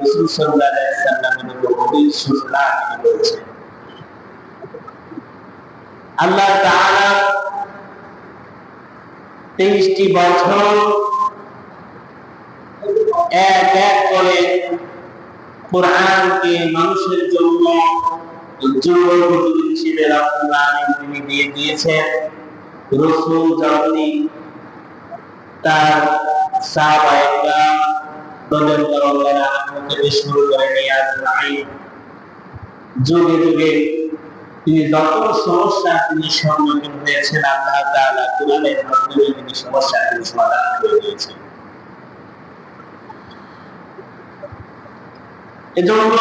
রাসূল সাল্লাল্লাহু আলাইহি ওয়াসাল্লামের উপর গভীর সূচনা করেছেন। আল্লাহ তাআলা 23টি বছর এক এক করে কোরআনকে মানুষের জন্য উজ্জ্বল হিসেবে রাব্বুল আলামিন তিনি দিয়ে দিয়েছেন। রাসূল যখনই তার সাহাবায়ে কেরাম রাদিয়াল্লাহু আনহুম থেকে শুরু করে নিয়ে আজমাইন যুগে যুগে তিনি যত সমস্যা তিনি সম্মুখীন হয়েছেন, আল্লাহ তাআলা কোরআনের মাধ্যমে তিনি সমস্যার সমাধান করে দিয়েছেন। এজন্য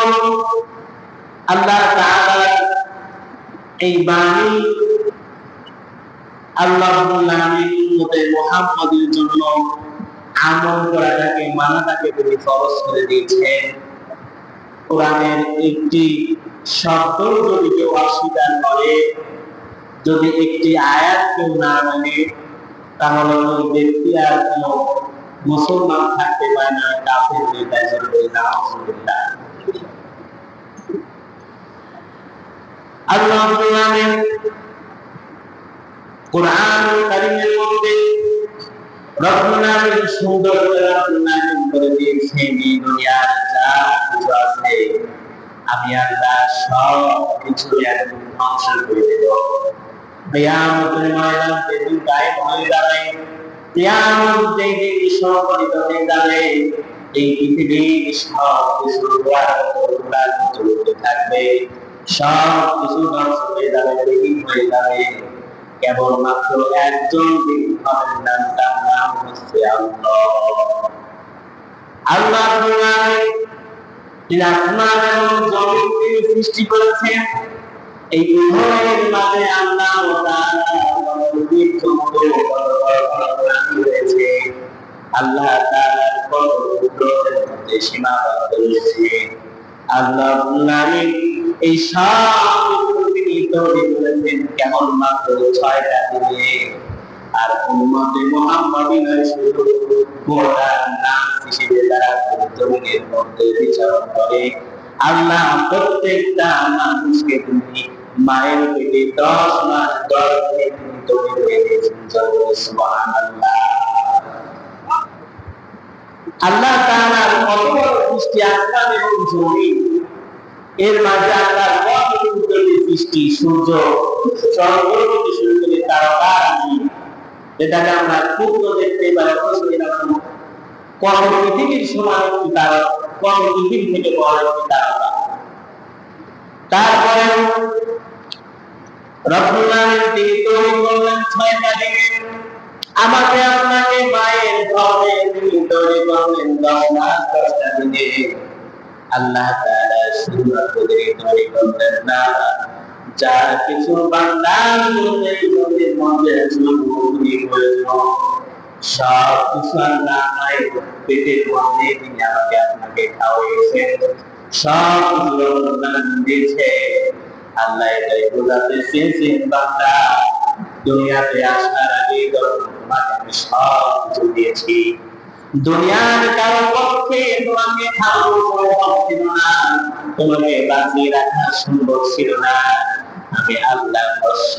আল্লাহ তাআলা এই বাণী আল্লাহ রাব্বুল আলামিন উম্মতে মুহাম্মাদের জন্য আমল করাটাকে মানাটাকে তিনি ফরজ করে দিয়েছেন। কোরআনের একটি শব্দ যদি কেউ অস্বীকার করে, যদি একটি আয়াত কেউ না মানে, তাহলে ওই ব্যক্তি আর কোনো মুসলমান থাকতে পারে না, কাফের হয়ে যায়। নাউযুবিল্লাহ। আল্লাহ রাব্বুল আলামিন কোরআনুল কারীমের মধ্যে রব্বুল আলামিন সুন্দর করে দিয়েছেন এই দুনিয়ার যা কিছু আছে আমি আল্লাহ সব কিছু একদম ধ্বংস করে দেব। কিয়ামতের ময়দান যেদিন কায়েম হয়ে যাবে, কিয়ামত যেদিন সংঘটিত হয়ে যাবে, এই পৃথিবীর সব কিছু চলতে থাকবে, সব কিছু ধ্বংস হয়ে যাবে, বিলীন হয়ে যাবে। কেবলমাত্র একজন ব্যক্তি হবেন, তার নাম হচ্ছে আল্লাহ। আল্লাহ তিনি আসমান এবং জমিনকে সৃষ্টি করেছেন। এই উভয়ের মাঝে আল্লাহ রয়েছে। আল্লাহ তাআলার কদরের মধ্যে সীমাবদ্ধ রয়েছে। আল্লাহ এই সব তিনি তৈরি করেছেন কেবলমাত্র 6টা দিনে। আর উম্মতে মুহাম্মাদিনের শুধু গোটা নাম হিসেবে তারা জমিনের মধ্যে বিচরণ করে। আল্লাহ প্রত্যেকটা মানুষকে তিনি মায়ের পেটে 10 মাস গর্ভে তিনি তৈরি করে দিয়েছেন। সুবহানাল্লাহ। আল্লাহ তাআলার কত বড় সৃষ্টি আসমান এবং জমিন, এর মাঝে আল্লাহর কত সুন্দর সৃষ্টি, সূর্য, চন্দ্র থেকে শুরু করে তারকা, যেটাকে আমরা ক্ষুদ্র দেখতে পাই, কত পৃথিবীর সমান একটি তারা, কত পৃথিবী থেকে বড় একটি তারকা। তারপরে রব্বুল আলামিন তিনি তৈরি করলেন 6টা দিনে। আমাকে আপনাকে মায়ের গর্ভে তিনি তৈরি করলেন 10 মাস 10টা দিনে। আল্লাহ তাআলা শুধুমাত্র তৈরি করলেন না, যা কিছু বান্দার মনের মধ্যে সব কিছু আল্লাহ মায়ের পেটের মধ্যে তিনি আমাকে আপনাকে খাওয়াইছেন, সব কিছু দিয়েছে। আল্লাহ এটাই বোঝাতে চেয়েছেন, বান্দা দুনিয়াতে আসার আগে তোমাকে আমি সব কিছু দিয়েছি। দুনিয়ার কারো পক্ষে তোমাকে খাওয়ানো সম্ভব ছিল না, তোমাকে বাঁচিয়ে রাখা সম্ভব ছিল না। আমি আল্লাহ বৎস,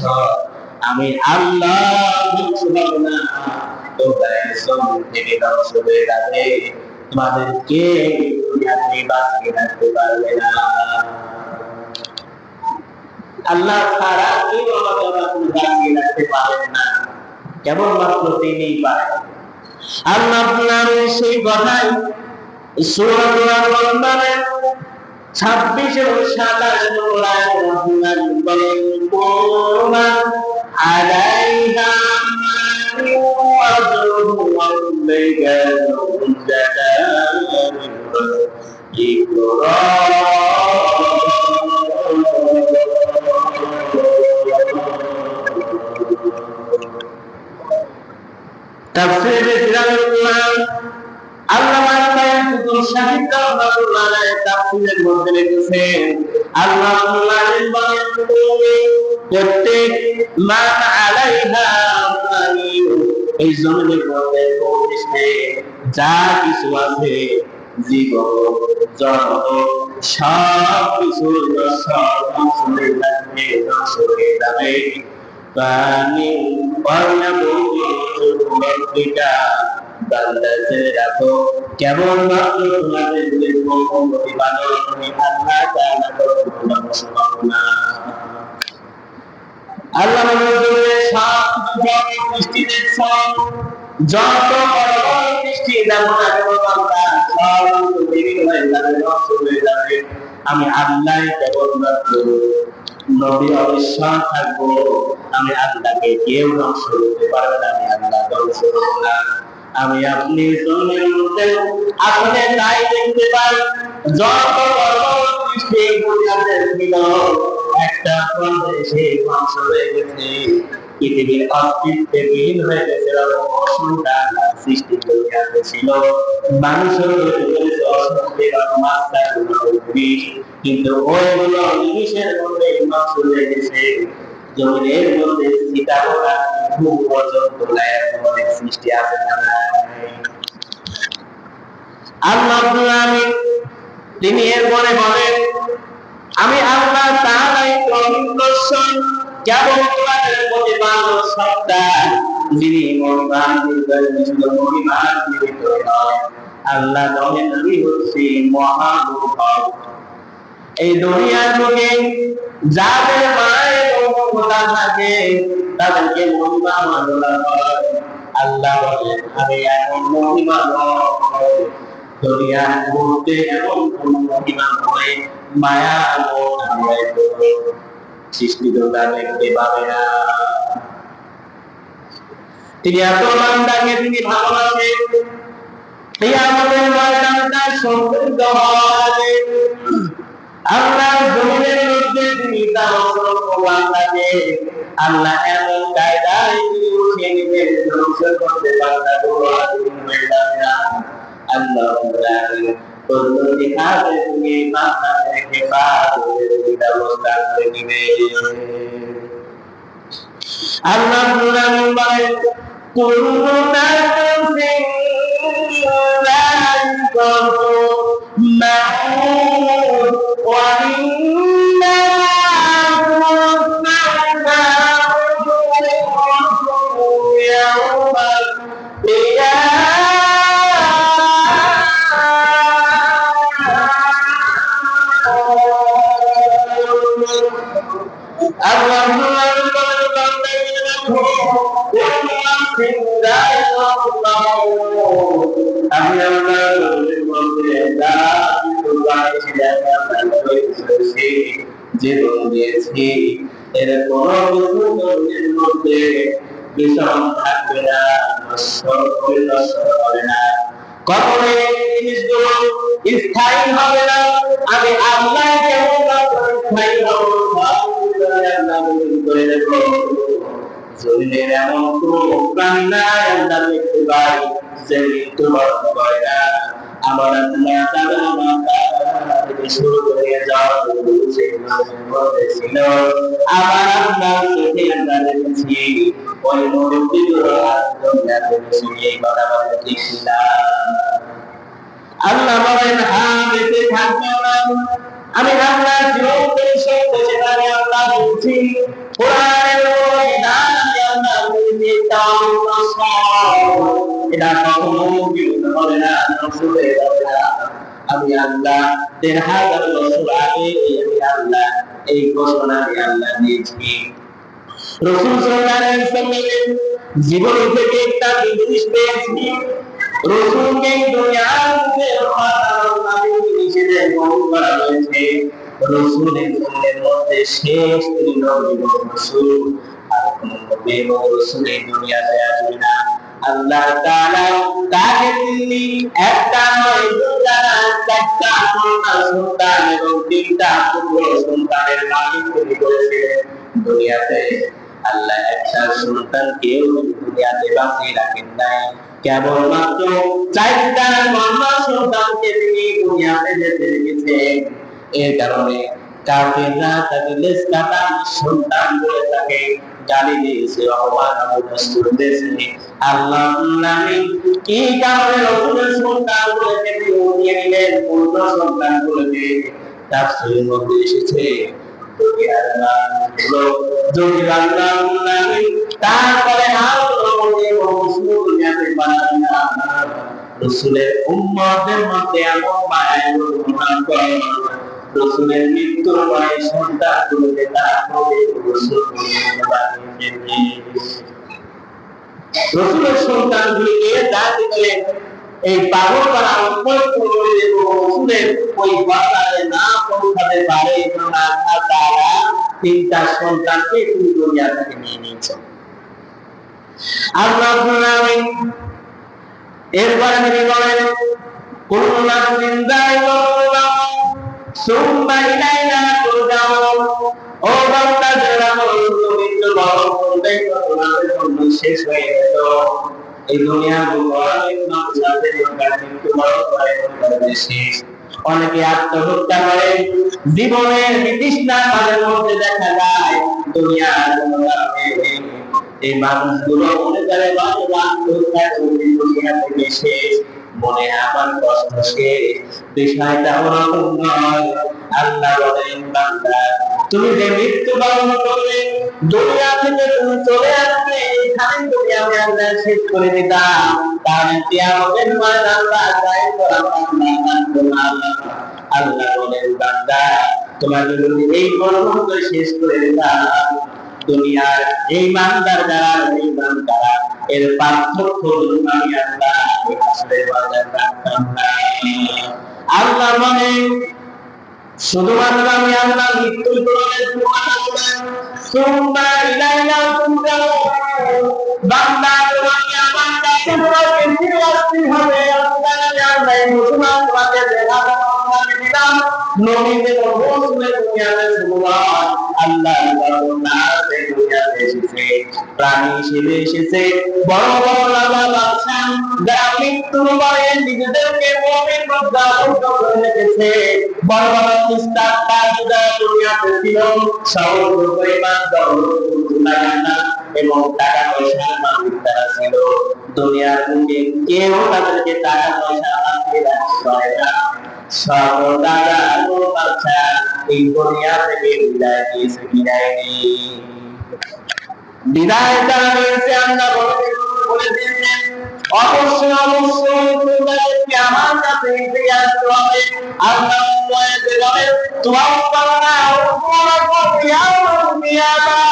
আমি আল্লাহ ধ্বংস হব না, তোমরা জমিন থেকে ধ্বংস হয়ে যাবে, তোমাদেরকে দুনিয়াতে বাঁচিয়ে রাখতে পারবে না। আল্লাহ ছাড়া কেউ আমাদের বাঁচিয়ে রাখতে পারেন না, কেবলমাত্র তিনিই পারেন। আল্লাহ সেই কথাই সূরা আল-বাকারার 26 এবং 27 নম্বর আয়াতে বলেন, কুমান আলাইহা ওয়াজরুহু ওয়ালাইকা ইকরা। তাফসীরে জালালুল্লাহ আল্লামা ইবনুল শাহিদ রাহমাতুল্লাহ আলাইহি তাফসীরের মধ্যে লিখেছেন, আল্লাহ বলেন প্রত্যেক মান আলাইহা ফানি, এই জমিনের মধ্যে যা কিছু আছে জীবন জগৎ সব কিছু ধ্বংস হয়ে যাবে। পানি বান্দা জেনে রাখো, কেবলমাত্র তোমাদের প্রতিপালক তুমি আল্লাহ তাআলা কখনো না। আল্লাহ সব সৃষ্টি দেখছেন, যত বড় বড় সৃষ্টি যেমন আমি আল্লাহ কেবলমাত্র নবী অবিশ্বাস থাকবো, আমি আল্লাহকে কেউ ধ্বংস করতে পারবে না, আমি আল্লাহ ধ্বংস করবো না। আমি আপনি জমির মধ্যে আসলে তাই দেখতে পাই, যত বড় বড় সৃষ্টি দুনিয়াতে ছিল একটা পর্যায়ে সেই ধ্বংস হয়ে গেছে, পৃথিবীর অস্তিত্বে বিলীন হয়ে গেছে। অসংখ্য সৃষ্টি দুনিয়াতে ছিল, মানুষের কিন্তু ওইগুলো জিনিসের মধ্যে ধ্বংস হয়ে গেছে। জমিনের মধ্যে সীতাবলা পর্যন্ত অনেক সৃষ্টি আছে না নাই? আল্লাহ তিনি এরপরে বলেন, আমি আল্লাহ তাআলাই পরিদর্শন, কেবল তোমাদের প্রতিপালক সত্তা, যিনি মহিমান জীবিত নয়। আল্লাহ বলেন, আমি হচ্ছি মহানুভব। এই দুনিয়ার বুকে যাদের মায়ের ক্ষমতা থাকে তাদেরকে মহিমা বলা হয়। আল্লাহ বলেন, আমি এমন মহিমা নয়, দুনিয়ার মধ্যে এমন কোন মহিমা নয়, মায়া সৃষ্টি তোমরা দেখতে পাবে না। তিনি এত বান্দাকে তিনি ভালোবাসেন, কিয়ামতের ময়দানটা সংঘটিত হবে। আল্লাহ জমিনের মধ্যে তিনি তার বান্দাকে আল্লাহ এমন কায়দায় তিনি উঠিয়ে নেবেন, ধ্বংস করতে বান্দা হয়ে যাবে না। আল্লাহ পদ্ধতি হাতে তুমি বান্দাকে হেফাজতের ব্যবস্থা করে দিবেন। আল্লাহ বলেন, কুল্লু নাফসিন যায়িকাতুল মাউত ওয়া ইন্নামা তুওফাউনা ইয়াওমাল কিয়ামাহ। আল্লাহ আমি জীবন দিয়েছি, এর কোন কিছুর মধ্যে বিষম থাকবে না, হবে না, কখনো জিনিসগুলো স্থায়ী হবে না। আমি আল্লাহ স্থায়ী হব করে দেবো। জমিনের এমন কোন প্রাণী নাই আল্লাহ দেখতে পাই যে মৃত্যুবরণ করে না। আমার আল্লাহ থেকে শুরু করে ছিল, আমার আল্লাহ চোখে আমরা দেখেছি ওই মুরব্বীগুলো এই কথা বলে ঠিক না। আল্লাহ বলেন, হ্যাঁ বেঁচে থাকবে না, আমি আল্লাহ জীবন পরিশোধ করে সেখানে আল্লাহ বলছি কোরআনের বিধান আমি আল্লাহ এটা কখনো বিরোধ হবে না, ধ্বংস হয়ে যাবে না। আমি আল্লাহ ১,৫০০ বছর আগে আমি আল্লাহ এই ঘোষণা আমি আল্লাহ দিয়েছি। রাসূল সাল্লাল্লাহু আলাইহি ওয়াসাল্লামের জীবন থেকে একটা জিনিস পেয়েছি, রাসূলকে দুনিয়ার মধ্যে হিসেবে গ্রহণ করা হয়েছে। রাসূলের মধ্যে শেষ তিনি নবী রাসূল, আর কোন নবী রাসূল এই দুনিয়াতে আসবে না। আল্লাহ তাআলা তাকে তিনি একটা নয় দুটা না চারটা সন্তান এবং তিনটা পুত্র সন্তানের মালিক তিনি করেছিলেন দুনিয়াতে। আল্লাহ একটা সন্তানকেও দুনিয়াতে বাঁচিয়ে রাখেন নাই, কেবলমাত্র চারটা কন্যা সন্তানকে তিনি দুনিয়াতে যেতে রেখেছেন। এর কারণে কাফিররা তাকে লেজ কাটা সন্তান বলে তাকে গালি দিয়েছে, অপমান অপদস্থ করেছে। আল্লাহ নামে কি কারণে রসুলের সন্তান বলে উঠিয়ে নিলেন, পূর্ণ সন্তান বলে তাফসীরের মধ্যে এসেছে। তারপরে রসুলের উম্মতের মধ্যে এমন মায়া রসুলের মৃত্যুর পরে সন্তানগুলোকে তারপরে রসুলের সন্তানগুলিকে জাতি দিলেন এই পাগল করা রসুলের ওই বাজারে না পৌঁছাতে পারে তারা তিনটা সন্তানকে তুমি দুনিয়া থেকে নিয়ে নিয়েছ। আল্লাহ এরপরে তিনি বলেন কুল্লু নাফসিন যায়িকাতুল মাউত সুম্মা ইলাইনা তুরজাউন। ও বান্দা, যারা মৃত্যু বরণ করবে তোমাদের জন্য শেষ হয়ে গেল। এই দুনিয়ার অনেক মানুষ আছে মৃত্যু বরণ করে শেষ। অনেকে আত্মহত্যা করে, জীবনের বিতৃষ্ণা তাদের মধ্যে দেখা যায়। দুনিয়ার এই মানুষগুলো মনে করে আত্মহত্যা করে দুনিয়া থেকে শেষ, মনে আমার কষ্ট শেষ। বিষয়টা ওরকম নয়। আল্লাহ বলেন বান্দা, তুমি যে মৃত্যুবরণ করবে দুনিয়া থেকে তুমি চলে আসবে, এখানে তুমি আমি আল্লাহ শেষ করে দিতাম। তাহলে কিয়ামতের ময়দানে আল্লাহ কায়েম করা আল্লাহ বলেন বান্দা, তোমাকে যদি এই পর্যন্ত শেষ করে দিতাম, দুনিয়ার এই ইমানদার যারা ইমান তারা এর পার্থক্য আমি আল্লাহ আসলে বাজার রাখতাম না। আল্লাহ মানে শুধুমাত্র আমি আল্লাহ মৃত্যুর পরে সুম্মা ইলাইনা তুরজাউন। বান্দা, তোমাকে আমার কাছে ফিরে আসতে হবে। আল্লাহ মুসলমান তোমাকে দেখাবো দিলাম নবীদের রসুলের দুনিয়াতে সুবহান আল্লাহ দুনিয়াতে এসেছে, প্রাণী হিসেবে এসেছে। বড় বড় রাজা বাদশা যারা মৃত্যুর পরে নিজেদেরকে মুমিন করে রেখেছে, বড় বড় খ্রিস্টান যারা দুনিয়াতে ছিল, সমগ্র পরিমাণ এবং টাকা পয়সার মালিক তারা ছিল। দুনিয়ার বুকে কেউ তাদেরকে টাকা পয়সা আনতে পারে না। সব টাকা বাদশা এই দুনিয়া থেকে বিদায় দিয়েছে, বিদায় নেই। বিদায় তারা নিয়েছে আল্লাহ বলে দিয়েছেন, অবশ্যই অবশ্যই তোমাদেরকে আমার কাছে ফিরে আসতে হবে। আল্লাহ বলে তোমার পাওনা উপর কিয়ামত আমি আল্লাহ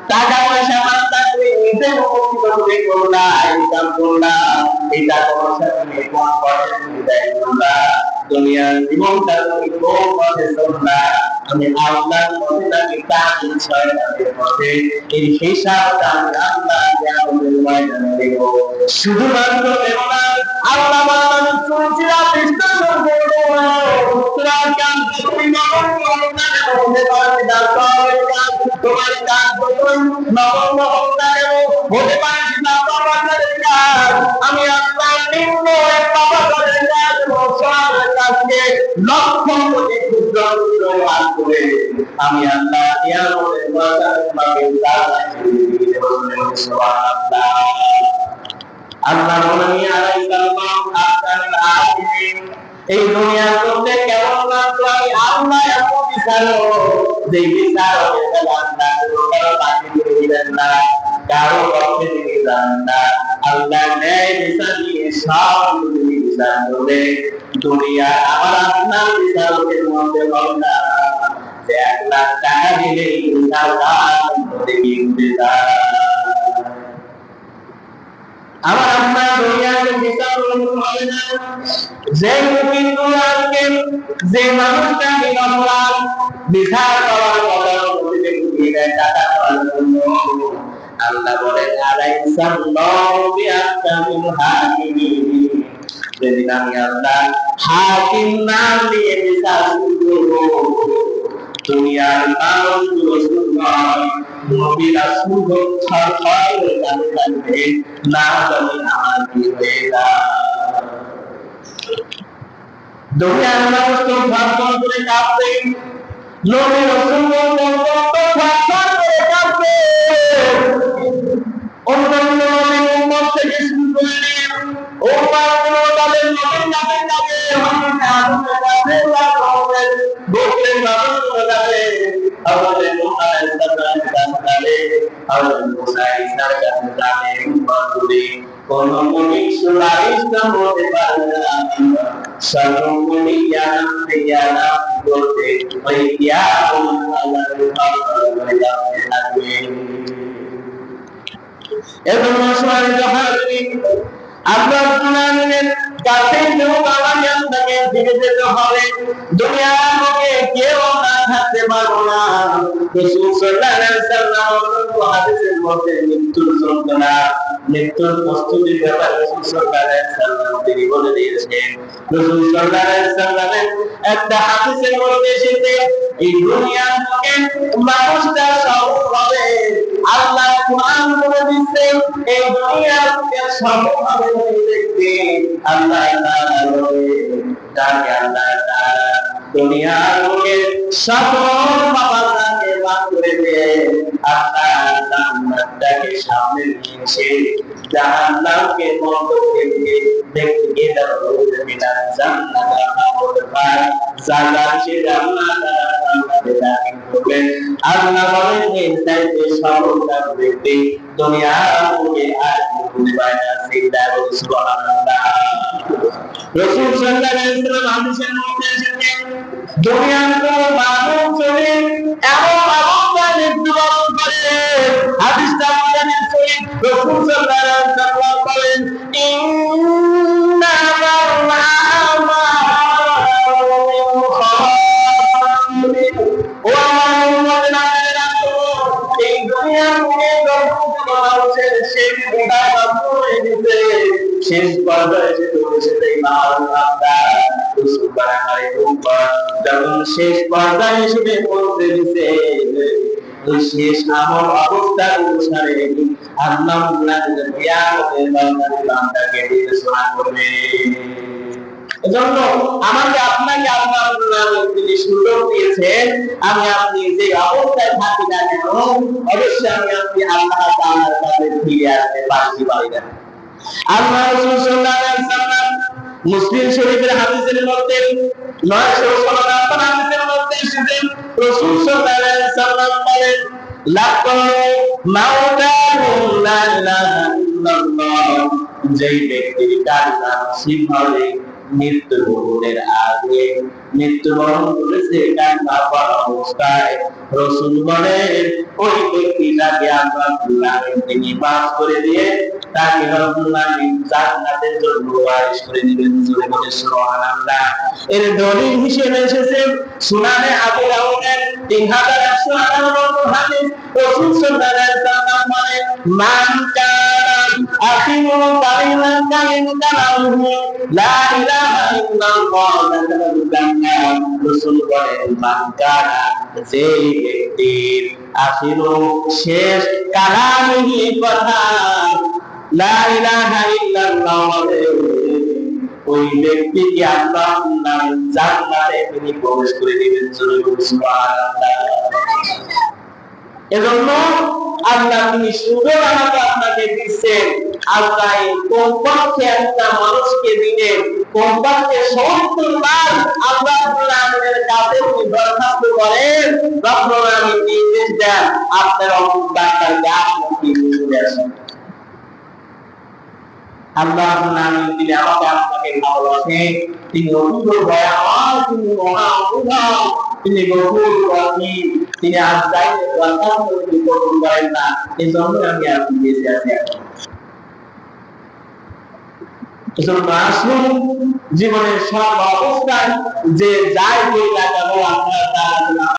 টাকা পয়সা দুনিয়ার জীবনটা তুমি কোন পথে চললা, আমি আল্লাহর পথে নাকি তার পথে, এই হিসাবটা আমি আল্লাহ কিয়ামতের ময়দানে দেব। শুধুমাত্র দেব না, আল্লাহ বলেন সূরা পৃষ্ঠা তোমার কাজ হতে পারে আমি আল্লাহ নিম্ন লক্ষ্য কোটি ক্ষুদ্র করে আমি আল্লাহ কিয়ামতের ময়দানে আল্লাহ বলেন এই দুনিয়ার মধ্যে কেমন মাত্র আমি আল্লাহ এমন বিচারক, যে বিচারকের আল্লাহ কারো বাকি করে দিবেন না, কারো পক্ষে থেকে যান না। আল্লাহ ন্যায় বিচার দিয়ে সব বিচার করবে। দুনিয়া আমার আপনার হিসাবের মধ্যে হবে না। 1 লাখ টাকা দিলে আমার আপনার দুনিয়াকে বিচার হবে না। যে মুমিনকে যে মানুষটা নিরপরাধ বিচার করার কথা টাকা পাওয়ার জন্য আল্লাহ বলেন আলাইসাল্লাহু বিআহকামিল হাকিমিন। যেদিন আমি আল্লাহ হাকিম নাম দিয়ে বিচার করব, দুনিয়ার মানুষগুলো নয় নবীরা শুধু ছড়ছড় করে জানবে না জানি আমার কি হয়ে যায়। দুনিয়ার মানুষ তো ছড়ছড় করে কাঁপবে, নবী রাসূলগণ ছড়ছড় করে কাঁপবে। অন্যান্য নবীর উম্মত থেকে শুরু করে উম্মতগুলো তাদের নবীর নামে যাবে, আমাদের কাছে যাবে, গোত্রের মানুষগুলো যাবে, আমাদের মুসা আলাইহিস সালাম যাবে, আমাদের মুসা ঈসার কাছে যাবে। উম্মতগুলি কোন মুমিন সুপারিশ করতে পারে না, সর্বমুনি ইয়ানা বলতে ওই কিয়ামত আল্লাহর কাছে যাবে। এজন্য সম্মানিত হাজিরিন, আল্লাহ সুবহানাহু কাছে কেউ আপনাকে ফিরে যেতে হবে। দুনিয়ার বুকে কেউ না থাকতে পারবো না। রাসূল সাল্লাল্লাহু আলাইহি ওয়াসাল্লাম হাদিসের মধ্যে মৃত্যুর যন্ত্রণা, মৃত্যুর প্রস্তুতির ব্যাপারে রাসূল সাল্লাল্লাহু আলাইহি ওয়াসাল্লাম তিনি বলে দিয়েছেন। রাসূল সাল্লাল্লাহু আলাইহি ওয়াসাল্লামের একটা হাদিসের মধ্যে এসেছে, এই দুনিয়ার বুকে মানুষটা সব হবে। আল্লাহ কুরআন বলে দিচ্ছে এই দুনিয়ার বুকে সব হবে দেখবে আল্লাহ তাআলা বলে, যাকে আল্লাহ তাআলা দুনিয়ার বুকে সকল পাপাকে মাফ করে দিয়ে আল্লাহ জান্নাতটাকে সামনে নিয়ে এসে জাহান্নামকে বন্ধ করে দিয়ে ব্যক্তিকে মিনাল জান্নাত বলতে পারে, জান্নাত সে জান্নাত জান্নাতে দাখিল করবেন। আল্লাহ বলেন এই চাইতে সফলতা ব্যক্তি দুনিয়ার বুকে আর কোনো পায় না। সিজদা করে সুবহানাল্লাহ। রাসূল সাল্লাল্লাহু আলাইহি ওয়াসাল্লাম হাদিসের মধ্যে এসেছে, দুনিয়ার কোন মানুষ যদি এমন অবস্থায় মৃত্যুবরণ করে, হাদিসটা বলেন রাসূল সাল্লাল্লাহু আলাইহি ওয়াসাল্লাম বলেন ইন্নামাল আমালু বিল-খাওয়াতিম। ও আমার উম্মতেরা, এই দুনিয়ার বুকে যখন মানুষের শেষ বিদায় প্রাপ্ত হয়ে গেছে, শেষ পর্যায়ে এসে পৌঁছেছে এই মাহরুম বান্দা রাসূল যখন শেষ পর্যায়ে এসে পৌঁছে গেছে, ওই শেষ আমল অবস্থা অনুসারে আল্লাহ কিয়ামতের বান্দাকে বিবেচনা করবে। এজন্য আমাকে আপনাকে আল্লাহ তিনি সুযোগ দিয়েছেন, আমি আপনি যে অবস্থায় থাকি না কেন অবশ্যই আমি আপনি আল্লাহ তাআলার কাছে ফিরে আসতে পারি না। আল্লাহ রাসূল সাল্লাল্লাহু আলাইহি ওয়াসাল্লাম মুসলিম শরীফের হাদিসের মধ্যে 957 হাদিসের মধ্যে এসেছে, রাসূল সাল্লাল্লাহু আলাইহি ওয়াসাল্লাম বলেন লাকুল মাউতাহু লা ইলাহা ইল্লাল্লাহ। যেই ব্যক্তির কালিমা নসিব হবে মৃত্যুবরণের আগে, মৃত্যুবরণ করেছে কালিমা পড়া অবস্থায়, রাসূল বলেন ওই ব্যক্তিটাকে আল্লাহ তিনি মাফ করে দিয়ে তাকে আল্লাহ জান্নাতের জন্য ওয়ারিশ করে দিবেন। জোরে বলে সুবহানাল্লাহ। এর দলিল হিসেবে এসেছে সুনানে আবু দাউদের 3118 নম্বর হাদিস, রাসূল সাল্লাল্লাহু আলাইহি ওয়াসাল্লাম বলেন মান কানা আখিরু কালিমাতাহু লা ইলাহা ইল্লাল্লাহ দাখালাল জান্নাহ। রাসূল বলেন মান কানা, যে ব্যক্তির আখিরু শেষ কালামিহি কথা লা ইলাহা ইল্লাল্লাহ, ওই ব্যক্তিকে আল্লাহ জান্নাতে তিনি প্রবেশ করে দিবেন। সুবহানাল্লাহ। এজন্য আল্লাহ তিনি সুযোগ আমাকে আপনাকে দিচ্ছেন, আল্লাহ কমপক্ষে একটা মানুষকে দিনে কমপক্ষে 70 বার আল্লাহ রাব্বুল কাছে দরখাস্ত করেন, রব্বুল আলামিন নির্দেশ দেন আপনার অন্তর বান্দার গাছ মুক্তি চলে আসে। আল্লাহ রাব্বুল আলামিন তিনি আমাকে আপনাকে ভালোবাসেন, তিনি অতীব দয়াময়, তিনি মহা অনুভব, তিনি গফুর রহিম, তিনি আজ-যাইতে দরখাস্ত কবুল করেন না, এজন্য আমি আপনি বেঁচে আছি। মাসুম জীবনের সব অবস্থায় যে যায় যে